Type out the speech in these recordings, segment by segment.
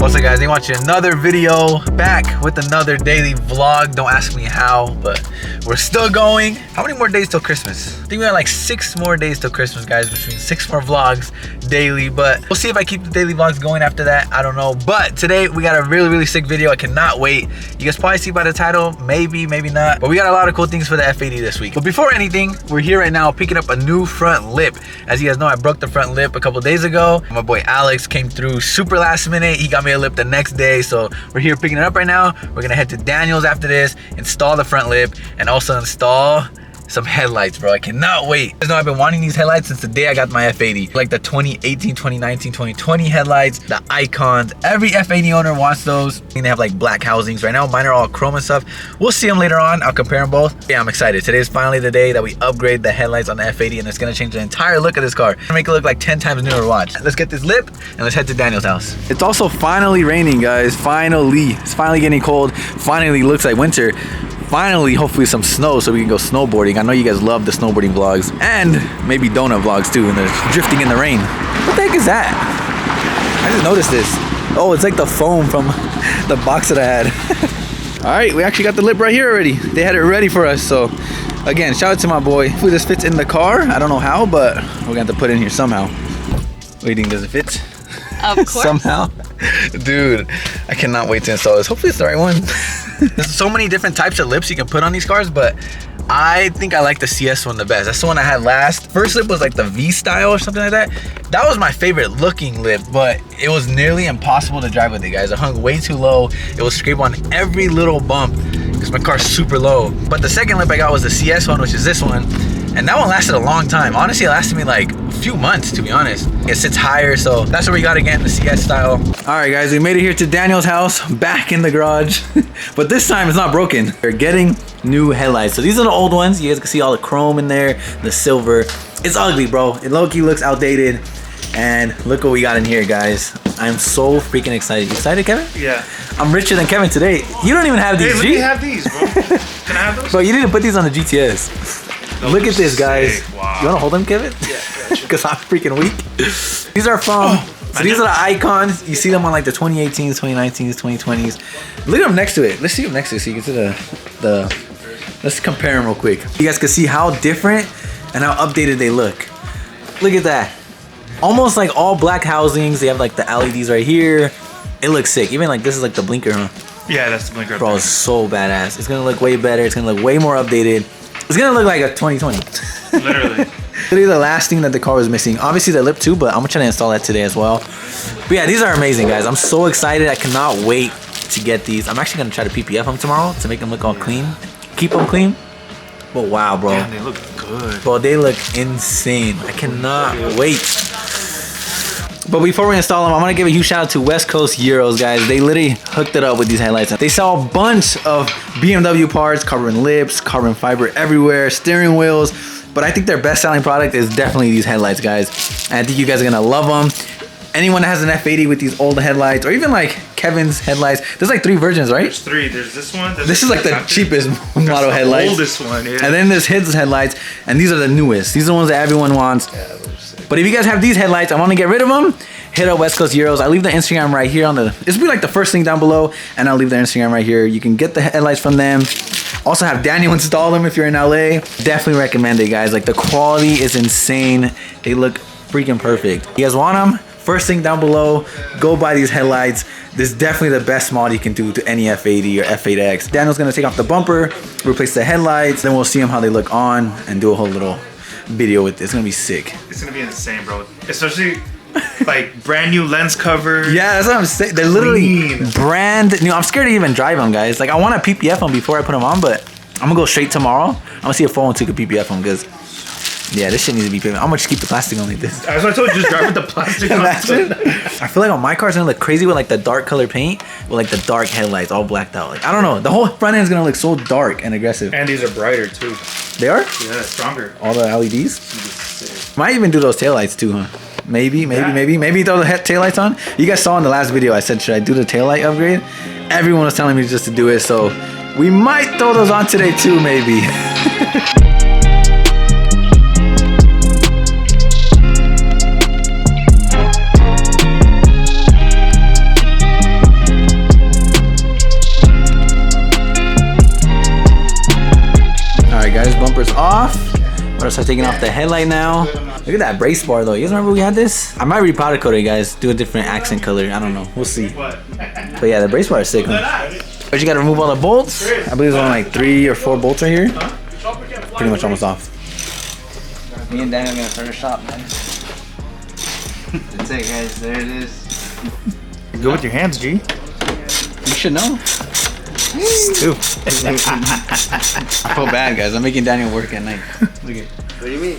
What's up, guys? You're watching another video, back with another daily vlog. Don't ask me how, but we're still going. How many more days till Christmas? I think we got like 6 more days till Christmas, guys, which means 6 more vlogs daily, but we'll see if I keep the daily vlogs going after that. I don't know, but today we got a really sick video. I cannot wait. You guys probably see by the title, maybe not, but we got a lot of cool things for the F80 this week. But before anything, we're here right now picking up a new front lip. As you guys know, I broke the front lip a couple days ago. My boy Alex came through super last minute. He got me a lip the next day, so we're here picking it up right now. We're gonna head to Daniel's after this, install the front lip, and also install some headlights, bro. I cannot wait. You guys know I've been wanting these headlights since the day I got my F80. Like the 2018, 2019, 2020 headlights, the icons. Every F80 owner wants those. They have like black housings. Right now, mine are all chrome and stuff. We'll see them later on. I'll compare them both. Yeah, I'm excited. Today's finally the day that we upgrade the headlights on the F80, and it's gonna change the entire look of this car. Make it look like 10 times newer. Watch. Let's get this lip and let's head to Daniel's house. It's also finally raining, guys. Finally. It's finally getting cold. Finally looks like winter. Finally, hopefully some snow so we can go snowboarding. I know you guys love the snowboarding vlogs and maybe donut vlogs too, and they're drifting in the rain. What the heck is that? I just noticed this. Oh, it's like the foam from the box that I had. All right, we actually got the lip right here already. They had it ready for us. So again, shout out to my boy. Hopefully this fits in the car. I don't know how, but we're gonna have to put it in here somehow. What do you think? Does it fit? Of course. Somehow. Dude, I cannot wait to install this. Hopefully it's the right one. There's so many different types of lips you can put on these cars, but I think I like the CS one the best. That's the one I had last. First lip was like the V style or something like that. That was my favorite looking lip, but it was nearly impossible to drive with it, guys. It hung way too low. It was scrape on every little bump because my car's super low. But the second lip I got was the CS one, which is this one. And that one lasted a long time. Honestly, it lasted me like a few months, to be honest. It sits higher, so that's what we got again, the CS style. All right, guys, we made it here to Daniel's house, back in the garage. But this time it's not broken. We're getting new headlights. So these are the old ones. You guys can see all the chrome in there, the silver. It's ugly, bro. It low-key looks outdated. And look what we got in here, guys. I'm so freaking excited. You excited, Kevin? Yeah. I'm richer than Kevin today. You don't even have these, Hey, let me have these, bro. Can I have those? Bro, you didn't put these on the GTS. Look at this, guys. Wow. You want to hold them, Kevin? Yeah. Because I'm freaking weak. These are from, so these are the icons. You see them on like the 2018s, 2019s, 2020s. Look at them next to it. Let's see them next to it so you can see let's compare them real quick. You guys can see how different and how updated they look. Look at that. Almost like all black housings. They have like the LEDs right here. It looks sick. Even like this is like the blinker, huh? Yeah, that's the blinker. Bro, it's so badass. It's gonna look way better. It's gonna look way more updated. It's gonna look like a 2020. Literally. Literally the last thing that the car was missing. Obviously the lip too, but I'm gonna try to install that today as well. But yeah, these are amazing, guys. I'm so excited. I cannot wait to get these. I'm actually gonna try to PPF them tomorrow to make them look all clean. Keep them clean. But wow, bro. Damn, they look good. Bro, they look insane. I cannot wait. But before we install them, I'm gonna give a huge shout out to WESTCOASTEUROS, guys. They literally hooked it up with these headlights. They sell a bunch of BMW parts, carbon lips, carbon fiber everywhere, steering wheels. But I think their best selling product is definitely these headlights, guys. And I think you guys are gonna love them. Anyone that has an F80 with these old headlights, or even like Kevin's headlights, there's like 3 versions, right? There's 3. There's this one. This is like the cheapest model headlights. Oldest one, yeah. And then there's his headlights, and these are the newest. These are the ones that everyone wants. Yeah, they're sick. But if you guys have these headlights, I want to get rid of them. Hit up WESTCOASTEUROS. I'll leave the Instagram right here on the. This will be like the first thing down below, and I'll leave the Instagram right here. You can get the headlights from them. Also have Daniel install them if you're in LA. Definitely recommend it, guys. Like the quality is insane. They look freaking perfect. You guys want them? First thing down below, go buy these headlights. This is definitely the best mod you can do to any F80 or F8X. Daniel's gonna take off the bumper, replace the headlights, then we'll see them how they look on and do a whole little video with it. It's gonna be sick. It's gonna be insane, bro. Especially like brand new lens cover. Yeah, that's what I'm saying. They're literally brand new. I'm scared to even drive them, guys. Like I want to PPF them before I put them on, but I'm gonna go straight tomorrow. I'm gonna see if 412 could PPF them, because yeah, this shit needs to be PPF. I'm gonna just keep the plastic on like this. That's what I told you, just drive with the plastic on. Imagine. I feel like on my car it's gonna look crazy with like the dark color paint, with like the dark headlights all blacked out. Like I don't know, the whole front end is gonna look so dark and aggressive. And these are brighter too. They are? Yeah, stronger. All the LEDs? Might even do those taillights too, huh? Maybe throw the taillights on. You guys saw in the last video I said, should I do the taillight upgrade? Everyone was telling me just to do it, so we might throw those on today too, maybe. off. I'm gonna start taking off the headlight now. Look at that brace bar though. You guys remember we had this? I might repowder coat it, guys. Do a different accent color. I don't know. We'll see. But yeah, the brace bar is sick. But you gotta remove all the bolts. I believe there's only like 3 or 4 bolts right here. Pretty much almost off. Me and Daniel are gonna start a shop, man. That's it, guys. There it is. Go with your hands, G. You should know. Stupid. I feel bad, guys. I'm making Daniel work at night. Look at. What do you mean?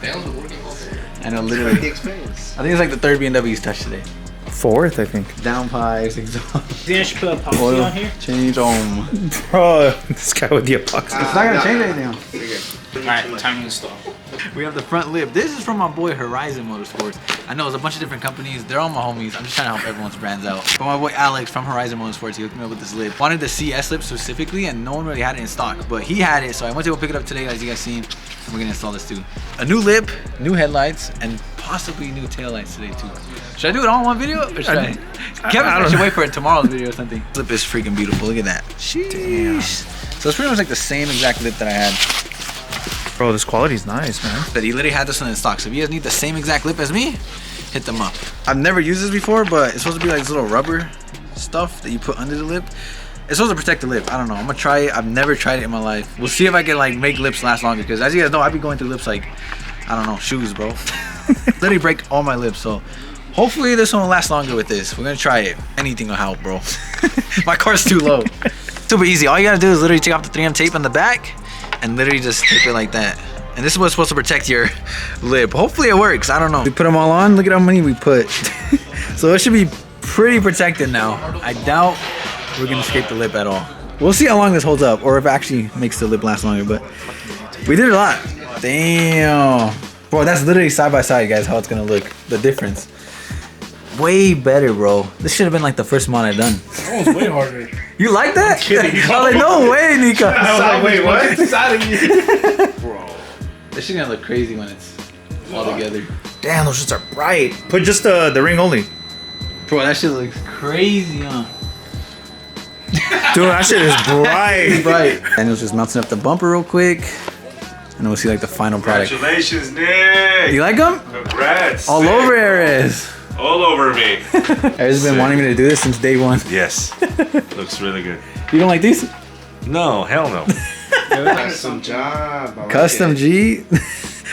Daniel's working all day. I know, literally. The experience. I think it's like the 3rd BMW he's touched today. 4th, I think. Down pipes, exhaust. You should put a epoxy Oil on here. change on. Bro, this guy with the epoxy. It's not gonna change anything. Alright, time to install. We have the front lip. This is from my boy Horizon Motorsports. I know it's a bunch of different companies. They're all my homies. I'm just trying to help everyone's brands out. But my boy Alex from Horizon Motorsports, he hooked me up with this lip. Wanted the CS lip specifically, and no one really had it in stock. But he had it, so I went to go pick it up today, as you guys seen. And we're gonna install this too. A new lip, new headlights, and possibly new taillights today too. Should I do it all in one video? Or should I? Kevin should wait for it tomorrow's video or something. Lip is freaking beautiful. Look at that. Sheesh. So it's pretty much like the same exact lip that I had. Bro, this quality's nice, man. That he literally had this one in stock. So if you guys need the same exact lip as me, hit them up. I've never used this before, but it's supposed to be like this little rubber stuff that you put under the lip. It's supposed to protect the lip. I don't know. I'm gonna try it. I've never tried it in my life. We'll see if I can like make lips last longer. Because as you guys know, I be going through lips like, I don't know, shoes, bro. Literally break all my lips. So hopefully this one will last longer with this. We're gonna try it. Anything will help, bro. My car's too low. Super easy. All you gotta do is literally take off the 3M tape on the back and literally just tape it like that. And this is what's supposed to protect your lip. Hopefully it works. I don't know. We put them all on. Look at how many we put. So it should be pretty protected now. I doubt we're gonna scrape the lip at all. We'll see how long this holds up, or if it actually makes the lip last longer. But we did a lot. Damn. Bro, that's literally side by side, guys, how it's gonna look. The difference. Way better, bro. This should have been like the first mod I've done. That was way harder. You like that? I was like, no way, Nika. I was like, wait, what? Inside of you. Bro. This shit gonna look crazy when it's all together. Damn, those shits are bright. Put just the ring only. Bro, that shit looks crazy, huh? Dude, that shit is bright. Right. Daniel's just mounting up the bumper real quick. And then we'll see like the final product. Congratulations, Nick! You like them? Congrats! All over Ares. All over me. Ares has been wanting me to do this since day one. Yes. Looks really good. You don't like these? No, hell no. Custom job. I like Custom it. G.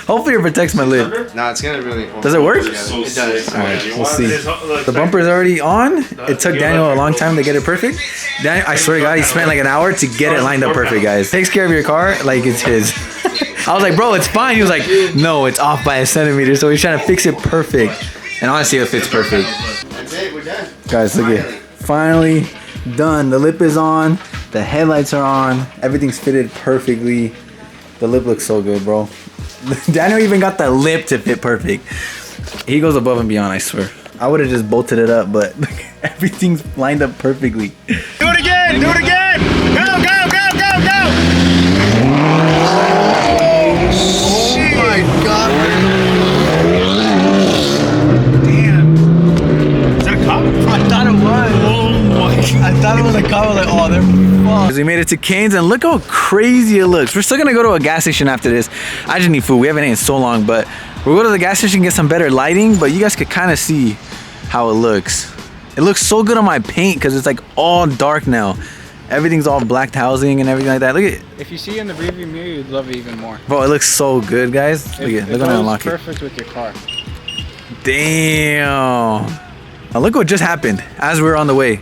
Hopefully it protects my lip. Nah, it's gonna really. Does it work? So It does. Alright, we'll see. The bumper is already on. It took Daniel a long time to get it perfect. Daniel, I swear to God, he spent like an hour to get it lined up perfect, guys. Takes care of your car like it's his. I was like, bro, it's fine. He was like, no, it's off by a centimeter. So he's trying to fix it perfect. And honestly, it fits perfect. That's it. We're done. Guys, look at it. Finally done. The lip is on. The headlights are on. Everything's fitted perfectly. The lip looks so good, bro. Daniel even got the lip to fit perfect. He goes above and beyond, I swear. I would have just bolted it up, but everything's lined up perfectly. Do it again! Do it again! Go, go, go, go, go! Oh my God! Damn. Is that a cop? I thought it was. Oh my God. I thought it was a car. I was like, oh, they're fucked. We made it to Cane's, and look how crazy it looks. We're still gonna go to a gas station after this. I just need food. We haven't eaten in so long, but we'll go to the gas station and get some better lighting, but you guys could kind of see how it looks. It looks so good on my paint because it's like all dark now. Everything's all blacked housing and everything like that. Look at it. If you see in the rearview mirror, you'd love it even more. Bro, it looks so good, guys. Look at it. Look when I unlock it. Perfect with your car. Damn. Now look what just happened as we were on the way.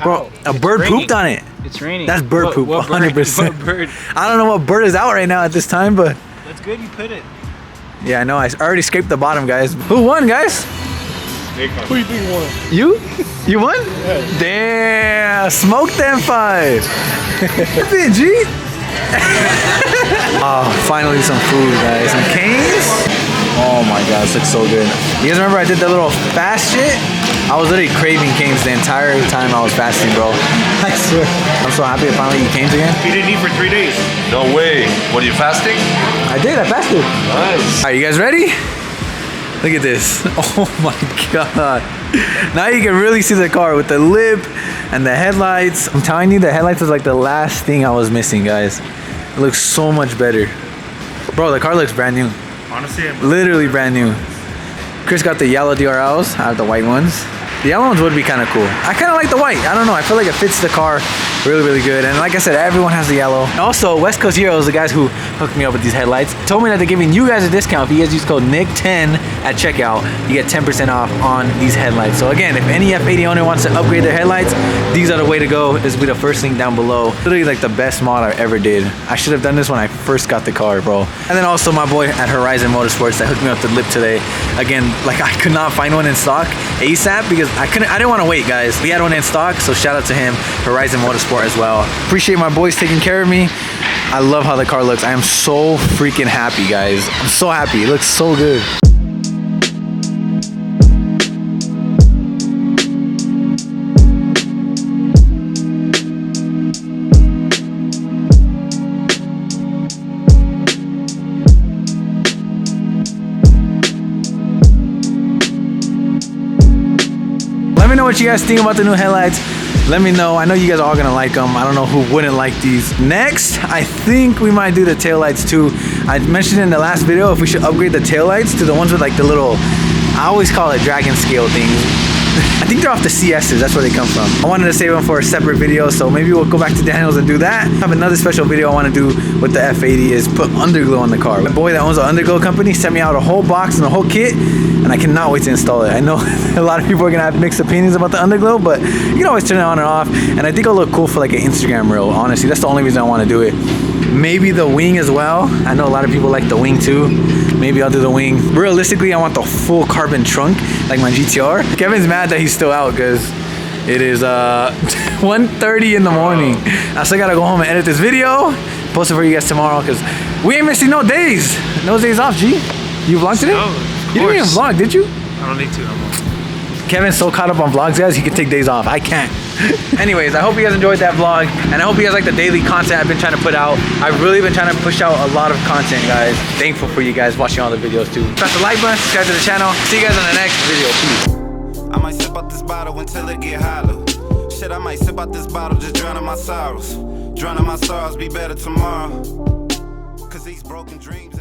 Bro, a It's bird raining. pooped on it. It's raining. That's bird poop, What bird? 100%. What bird? I don't know what bird is out right now at this time, but That's good you put it. yeah, I know. I already scraped the bottom, guys. Who won, guys? Who do you think won? You? You won? Yeah. Damn, smoke them 5. G. Oh, finally some food, guys. Some Cane's. Oh my God, this looks so good. You guys remember I did that little fast shit? I was literally craving Cane's the entire time I was fasting, bro. I swear. I'm so happy to finally eat Cane's again. He didn't eat for 3 days. No way. What, are you fasting? I did, I fasted. Nice. All right, you guys ready? Look at this. Oh my God. Now you can really see the car with the lip and the headlights. I'm telling you, the headlights was like the last thing I was missing, guys. It looks so much better. Bro, the car looks brand new. Honestly, Literally brand new. Chris got the yellow DRLs. I have the white ones. The yellow ones would be kind of cool. I kind of like the white. I don't know. I feel like it fits the car really, really good. And like I said, everyone has the yellow. And also, West Coast Heroes, the guys who hooked me up with these headlights, told me that they're giving you guys a discount. If you guys use code NICK10 at checkout, you get 10% off on these headlights. So again, if any F80 owner wants to upgrade their headlights, these are the way to go. This will be the first link down below. Literally like the best mod I ever did. I should have done this when I first got the car, bro. And then also my boy at Horizon Motorsports that hooked me up the lip today. Again, like I could not find one in stock ASAP because I didn't want to wait, guys. We had one in stock, so shout out to him, Horizon Motorsport as well. Appreciate my boys taking care of me. I love how the car looks. I am so freaking happy, guys. I'm so happy. It looks so good. Let me know what you guys think about the new headlights. Let me know. I know you guys are all gonna like them. I don't know who wouldn't like these. Next, I think we might do the taillights too. I mentioned in the last video if we should upgrade the taillights to the ones with like the little, I always call it dragon scale things. I think they're off the CS's, that's where they come from. I wanted to save them for a separate video, so maybe we'll go back to Daniel's and do that. I have another special video I want to do with the F80 is put underglow on the car. My boy that owns the underglow company sent me out a whole box and a whole kit, and I cannot wait to install it. I know a lot of people are gonna have mixed opinions about the underglow, but you can always turn it on and off, and I think it'll look cool for like an Instagram reel. Honestly, that's the only reason I want to do it. Maybe the wing as well. I know a lot of people like the wing too. Maybe I'll do the wing. Realistically, I want the full carbon trunk like my GTR. Kevin's mad that he's still out because it is 1:30 in the morning. I still gotta go home and edit this video, post it for you guys tomorrow because we ain't missing no days. No days off, G. You vlogged today? No, You didn't even vlog, did you? I don't need to no more. Kevin's so caught up on vlogs, guys, he can take days off. I can't. Anyways, I hope you guys enjoyed that vlog, and I hope you guys like the daily content I've been trying to put out. I've really been trying to push out a lot of content, guys. Thankful for you guys watching all the videos too. Press the like button, subscribe to the channel. See you guys on the next video. Peace. I might sip out this bottle until it get hollow. Shit, I might sip out this bottle, just drowning my sorrows. Drowning my sorrows, be better tomorrow. Cause these broken dreams